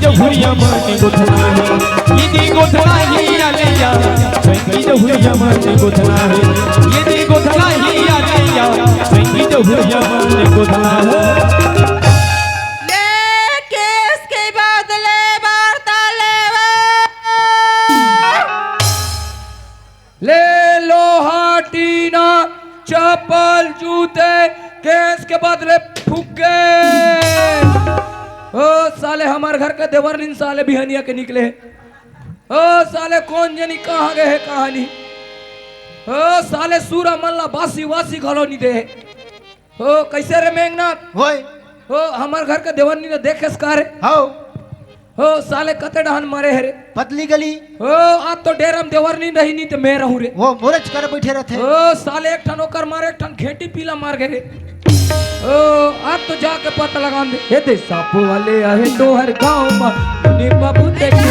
जो हुरिया माने गोथना है ये दी गोथना ही आलिया संगी जो हुरिया माने गोथना है ये दी गोथना ही आलिया संगी जो हुरिया माने गोथना है ले लोहा टीना चप्पल जूते केस के बदले फुग्गे। ओ साले हमारे घर के देवरलिन साले बिहनिया के निकले हैं। ओ साले कौन जनी कहाँ गए है कहानी। ओ साले सूरा मल्ला बासी वासी घलो नहीं दे। ओ कैसे रे मेघनाथ होय ओ हमारे घर के देवरनी ने देखे सकार है। हाओ ओ साले कते डहन मारे है रे। पतली गली ओ आज तो डेरम देवरनी रही नहीं तो मैं रहूं रे। वो मोरच कर बैठे रहते। ओ साले एक ठन ओकर मारे एक ठन घेटी पीला मार गए रे। ओ आज तो जाके पता लगा दे हे दे सांप वाले आए तो हर गांव में नी बाबू देखी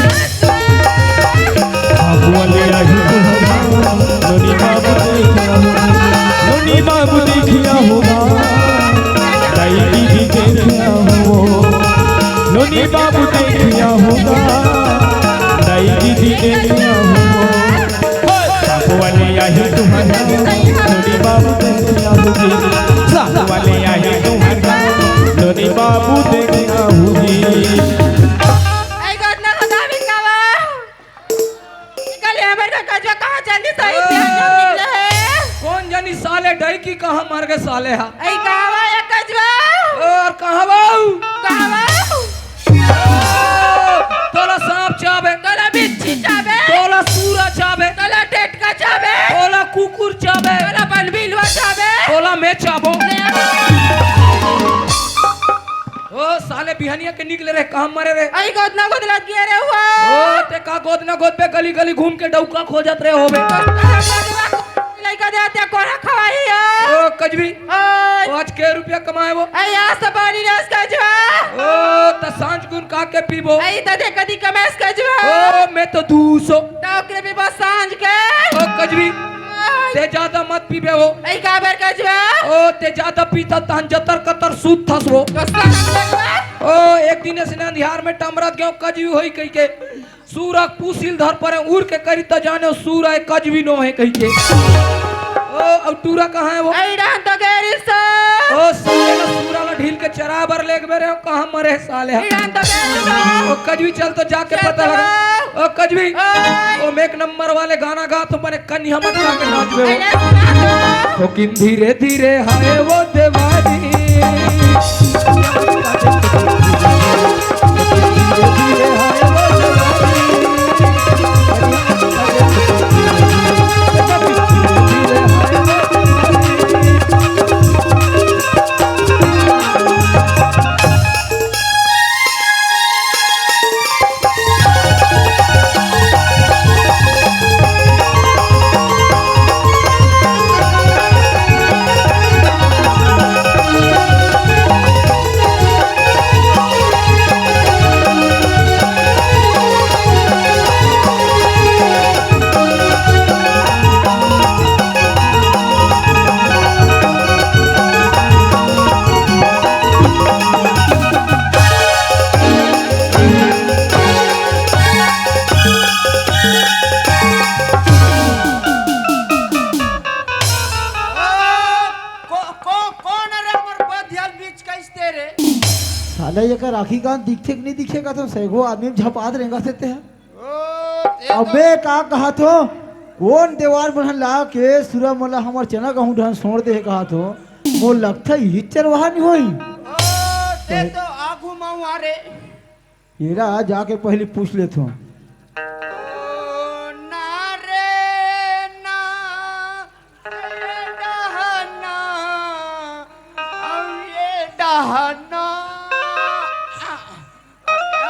सांप वाले आए तो हर गांव लोनी बाबू देखिया लोनी बाबू देखिया होगा ताई दीदी देखिया हो लोनी बाबू देखिया होगा ताई दीदी देखिया हो सांप वाले आए तो हर गांव लोनी बाबू देखिया होगी सांप वाले आए तो हर गांव लोनी बाबू देखिया होगी। आई गॉड ना खुदा भी कावा कल हमारे का कजवा कहां जल्दी सही ध्यान निकले है। कौन जानी साले डई की कहां मार गए साले हा। आई कावा या कजवा और कहां बाऊ कावा तोला सांप चाबे तोला बिच्छी चाबे तोला सूरा चाबे तोला टेटका चाबे तोला कुकुर चाबे तोला बनबिलवा चाबे तोला मैं चाबो। ओ साले बिहनिया के निकले रे कहां मरे रे। आई गोद ना गोद लग गया रे हुआ ओ ते का गोद ना गोद पे गली गली घूम के डौका खोजत रहे होबे। लइका देते कोरा खवाई है ओ कजवी ओए आज के रुपया कमाए वो आई आज तो पानी रस कजवा ओ त सांझ गुन का के पीबो आई तो दे कदी कमेस कजवा ओ मैं तो 200 टोकरे पे बस सांझ के ओ कजवी ते ज्यादा मत पीबे वो आई काबर कजवा ओ ते ज्यादा पीता तहन जतर कतर सूत थस वो तो सारा ओ एक दिन से अंधियार में टमरत गयो कजवी होई कह के सूरक पूसिल धर पर उड़ के करी त जाने सूरा है कजवी नो है कह के। ओ अब टूरा कहां है वो आई डांस तो गैरी सा ओ सूरा ला ढील के चराबर लेके बेरे कहां मरे साले आई डांस तो गैरी सा ओ कजवी चल तो जाके पता लगा। ओ कजवी ओ मैं एक नंबर वाले गाना गा तो मैंने कन्या मत गा के नाच बे तो किन धीरे धीरे हाय वो देवारी धीरे धीरे हाय वो साले ये का राखी का दिखे कि नहीं दिखेगा तो सैगो आदमी झपात रहेगा देते हैं। अबे का कहा तो कौन देवार बन ला के सूरा मोला हमार चना कहूं ढन छोड़ दे कहा तो मो लगता ही चरवाहा नहीं होई ते तो आगू माऊ आरे येरा जाके पहले पूछ ले तो ना रे ना डहना अब ये डहना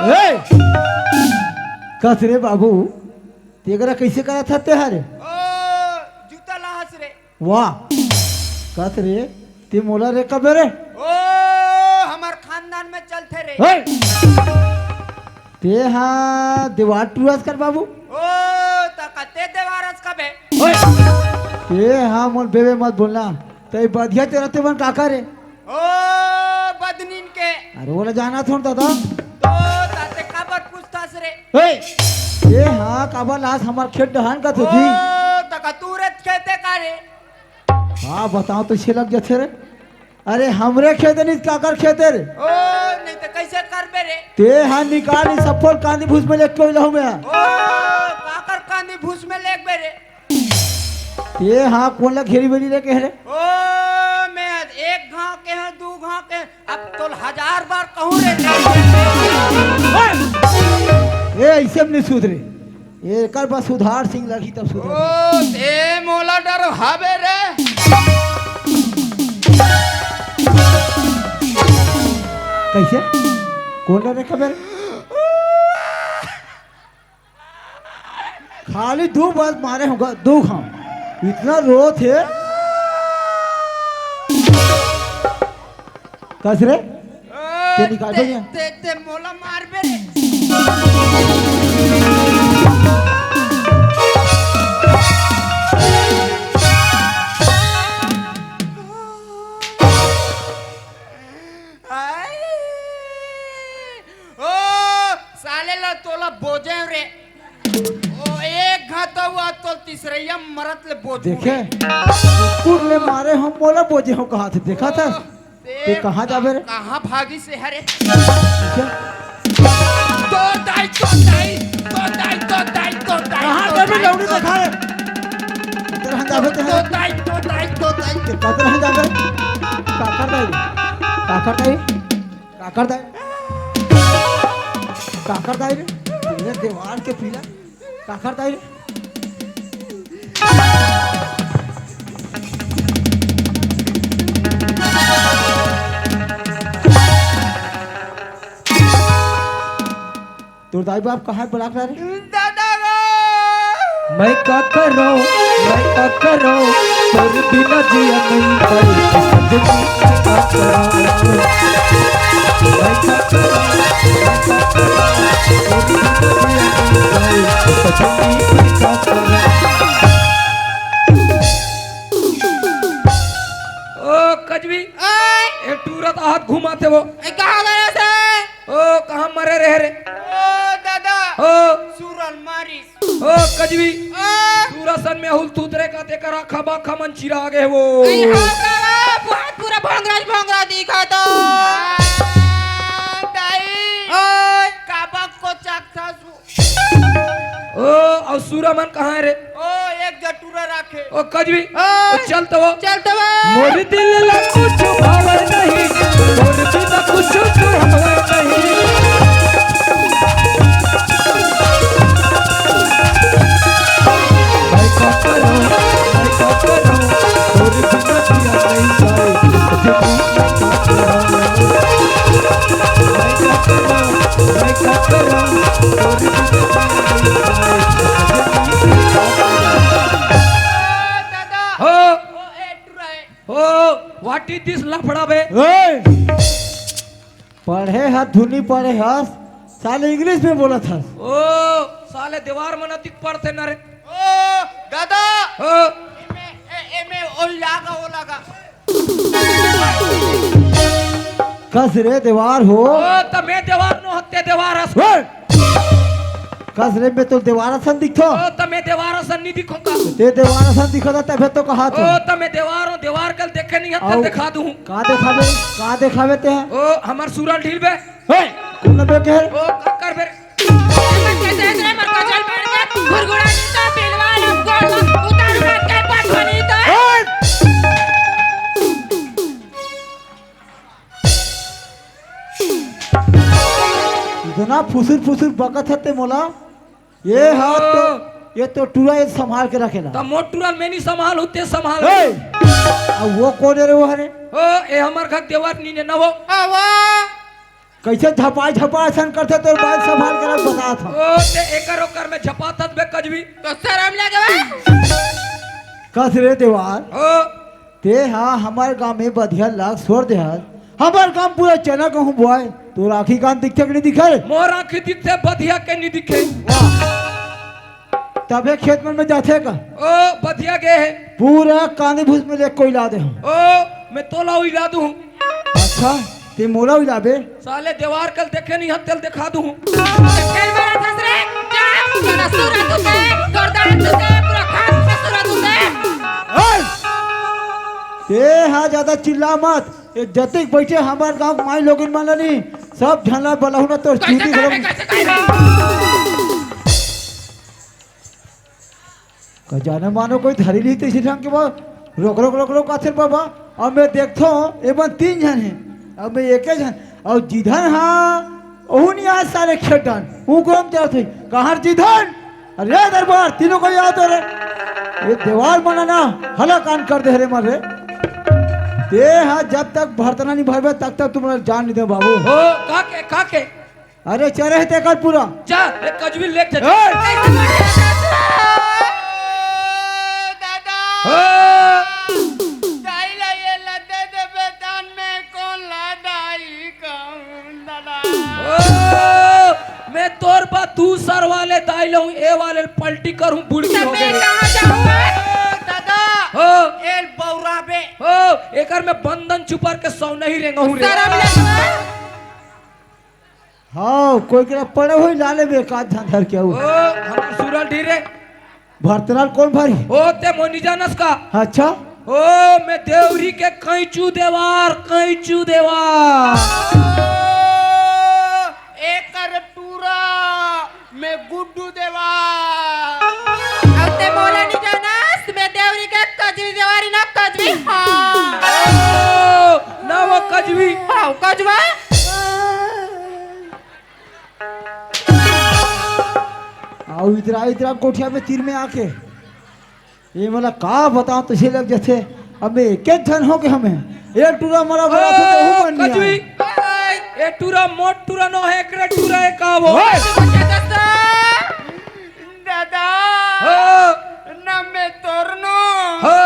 ए कस रे बाबू तेगरा कैसे करा था तेहारे ओ जूता लाहस रे वाह कस रे ते मोला रे कबे रे ओ हमार खानदान में चलते रे हे ते हाँ देवार टूरस कर बाबू ओ तकते देवारस कबे ओए ते हाँ मोल बेबे मत बोलना ते बधिया तेरा ते मन काका रे ओ बदनीन के अरे बोला जाना थोड़ दादा तो ताते कब रे ए हाँ काबा लाश हमार खेत डहान का ओ थी तका तू रे खेते का रे हाँ बताओ तो छे लग जाते रे अरे हमरे खेते नहीं काकर खेते रे ओ नहीं तो कैसे करबे रे ते हाँ निकाल सफल कांदी भूस में लेके लहू में ओ काकर कांदी भूस में लेक बे रे ते हाँ कौन ला घेरी बेरी लेके है रे ओ मैं एक घाव के हैं दो घाव के हैं, अब तो 1000 बार कहूँ रे ए ऐसे में नहीं सुधरे ये कर बस सुधार सिंह लगी तब सुधर ओ ते मोला डर हावे रे कैसे कौन रे खबर खाली दो बस मारे होगा दो खाओ इतना रो थे कस रे ते निकाल दे ये। ते मोला मार बे रे आई। ओ साले ला तोला बोझे रे ओ एक घाता हुआ तो तीसरैया मरत ले बोझ देखे कुकुर ले मारे हम मोला बोझे हो कहा थे देखा था ते कहाँ जाबे रे कहाँ भागी से हरे क्या? तो दाई तो दाई तो दाई तो दाई तो दाई कहाँ जाबे लौड़ी दिखा रे तेरे हम जाबे ते तो दाई तो दाई तो दाई तेरे हम जाबे काकर दाई काकर दाई काकर दाई काकर दाई रे तेरे दीवार के पीला काकर दाई रे तो दाई बाप कहाँ बुला कर रे दादा गो मैं क्या करो तेरे बिना जिया नहीं पाई मैं क्या करो ओ कजवी ए टूरत हाथ घुमाते वो कहाँ गए से ओ कहाँ मरे रहे रे ओ दादा ओ सूरन मारी ओ कजवी ओ सूरसन में हुल तूतरे का ते करा खबा खमन चिरा गए वो बहुत पूरा भोंगरा दिखा तो दाई ओए काबा को चाकता ओ और सूरमन कहाँ है रे ओ एक जटूरा रखे ओ कजवी ओ चल तो वो चलते मोर दिल ला कुछ भावे नहीं मोर बिना कुछ भावे नहीं मैं क्या करूं मोर बिना जिया नहीं जाए मैं क्या करूं मोर बिना दादा हो ओ ए टूरा है ओ व्हाट इज दिस लफड़ा बे ओए पढ़े हाथ धुनी पढ़े हस साले इंग्लिश में बोला था ओ साले दीवार में नतिक पड़ते न रे ओ दादा ओ एमे ओ लगा कस रे दीवार हो ओ त मैं दीवार नो हत्ते दीवार हस ओए! कस रे में तो दीवार सन दिखतो ओ त मैं दीवार सन नहीं दिखूंगा ते दीवार सन दिखता तब तो कहा ओ था त मैं दीवार कल देखे नहीं हत्ते आओ। दिखा दूं का दिखावे ते हैं ओ हमर सूरल ढील बे ओए कौन बे के ओ का कर बे कैसे इतने मर का चल पड़ गया घुरघुरा नीता पिलवाल हमको उतार रख के पटवनी तो ओए! इतना फुसुर बकत है ते मोला ये हाथ तो ये तो टूरा ये संभाल के रखेला त मोटूरल में नहीं संभाल होते संभाल ओए! अब वो कौन है रे वो हरे ओ ए हमर घर दीवार नी ने न वो आवा कैसे झपाई सन करते तो बाल संभाल के रख बता था ओ ते एकर ओकर में झपातत बे कजवी तो शर्म लगे कस रे दीवार ओ ते हाँ हमारे गांव में बधिया लाख सोर दे हमारे गांव पूरा चना कहूँ बुआई तो राखी कान दिखते कि नहीं दिखे मोर आंखी दिखते बधिया के नहीं दिखे तबे खेत में जाते का ओ बधिया गए है पूरा कांदे भूस में ले कोई ला दे हम ओ मैं तोला उला दूं अच्छा ते मोला उलाबे साले दीवार कल देखे नहीं हत्ते दिखा दूं कल बड़ा था जरा सूरत उते गर्दन उते पूरा खान पे सूरत उते ते हाँ ज्यादा चिल्ला मत। ये जतिक बैठे हमारे गांव माई लोगिन माननी सब झला बलहुना तो कैसे चूती कहबे गरम कैसे कहबे का जाने मानो कोई धरी ली तीसरी ढंग के बाद रोक रोक रोक रोक आथिर बाबा। अब मैं देखता हूँ एवं 3 जन है अब मैं एक जन और जिधन हाँ नहीं आज सारे खेटन हूँ कौन जा थे कहाँ जिधन अरे दरबार तीनों को याद है ये दीवार बनाना हला कान कर दे रे मारे ते हाँ जब तक भरतना नहीं भरबे तब तक तुम्हारा जान नहीं दे बाबू। ओ काके अरे चले है तेकर पूरा जा ए कजवी ले जा ए! कैसे बढ़िया दादा ओ दाई ला ये लदे दे बेदान में कौन ला दाई कौन दादा ओ मैं तोर बा तू सर वाले दाई लऊं ए वाले पलटी करूं बुड़की हो मैं गई कहां जाऊं दादा हो एल बौरा बे हो एकर में बंधन छुपर के सौ नहीं रेंगहू रे शर्म लगवा हाँ कोई करा पड़े हुई लाले में काज धन धर के ओ हम सुरल ढीरे भरतनाल कौन भरी ओ ते मोनी जानस का अच्छा ओ मैं देवरी के कैचू देवार एकर टूरा मैं गुड्डू देवा अब ते मोला नहीं जानस मैं देवरी के कजरी देवारी ना कजरी हां ओ ना वो कजवी हां कजवा आओ इधर इधर कोठिया में तीर में आके ये मला का बताऊं तुझे लग जैसे अब एक जन हो के हमें ये टूरा मरा बड़ा था तो हूं बन कजवी गया ए टूरा मोट टूरा नो है एकरे टूरा है का वो दादा हो ना मैं तोरनो हो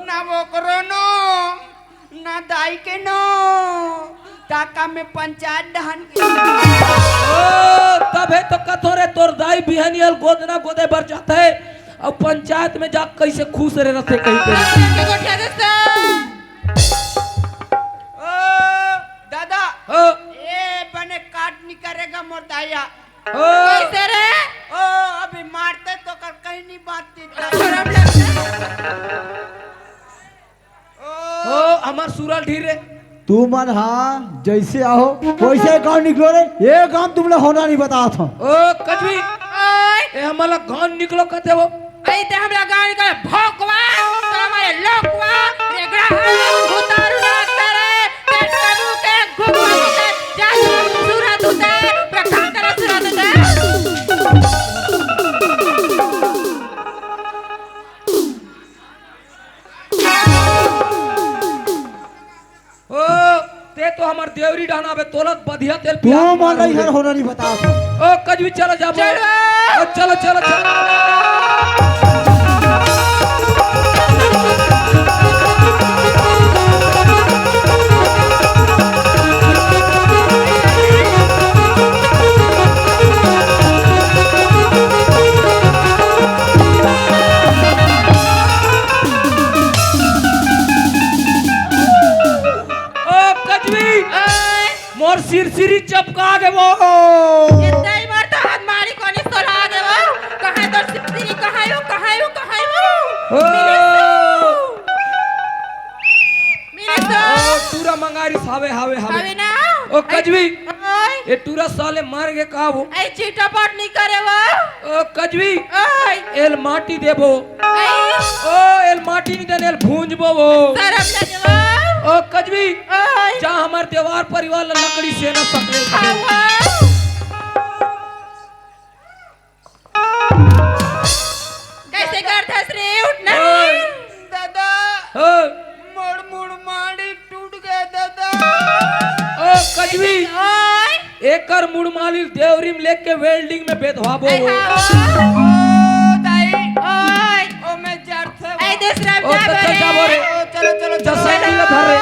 ना वो करोनो ना दाई के नो टाका में पंचायत दहन के ओ तब है तो कथोरे तोर दाई बिहनियल गोदना गोदे भर जाता है अब पंचायत में जा कैसे खुश रहे रहते कहीं पे दादा ओ ये बने काट नहीं करेगा मोर दाया ओ कैसे रे ओ अभी मारते तो कर कहीं नहीं बातती शर्म लगता ओ हमार सुरल ढीरे तू मन हाँ जैसे आओ वैसे गांव निकलो रे ये काम तुमने होना नहीं बताया था ओ कजवी ओए ए हमारा गांव निकलो कहते वो आई ते हमरा गाड़ी का भोकवा तो हमारे लोकवा रेगड़ा उतारू ना करे पेट कबू के घुगवा के जा सूरत उते प्रखंड कर सूरत उते ओ ते तो हमार देवरी डाना बे तोलत बधिया तेल तू पिया मन इधर होना नहीं बताया था ओ कजवी चलो जा चलो। ओ चलो चलो चलो ओ कजवी मोर सिरसिरी चपका दे वो इतना ही बार तो हाथ मारी कोनी सोला दे वो कहां तो सिद्धि कहां यो ओ मिले ओ टूरा मंगारी हावे हावे अभी हावे ना ओ कजवी ओए ये टूरा साले मार के का वो आई चीटापट नहीं करे वो ओ कजवी ओए एल माटी देबो आई ओ एल माटी नहीं देने एल भूंजबो वो शर्म लगे वो ओ कजवी ओए जा हमार देवार परिवार ला लकड़ी से न सकले खाओ कैसे करता रे उठना ओए। दादा ओ मोड़ मोड़ माड़ी टूट गया दादा ओ कजवी ओए एकर मुड़माली देवरी में लेके वेल्डिंग में बेधवाबो आई वो हाओ ओ दाई ओए ओ मैं जड़ से ओ तो चल जाबो रे चलो चलो जसैनी ला धरे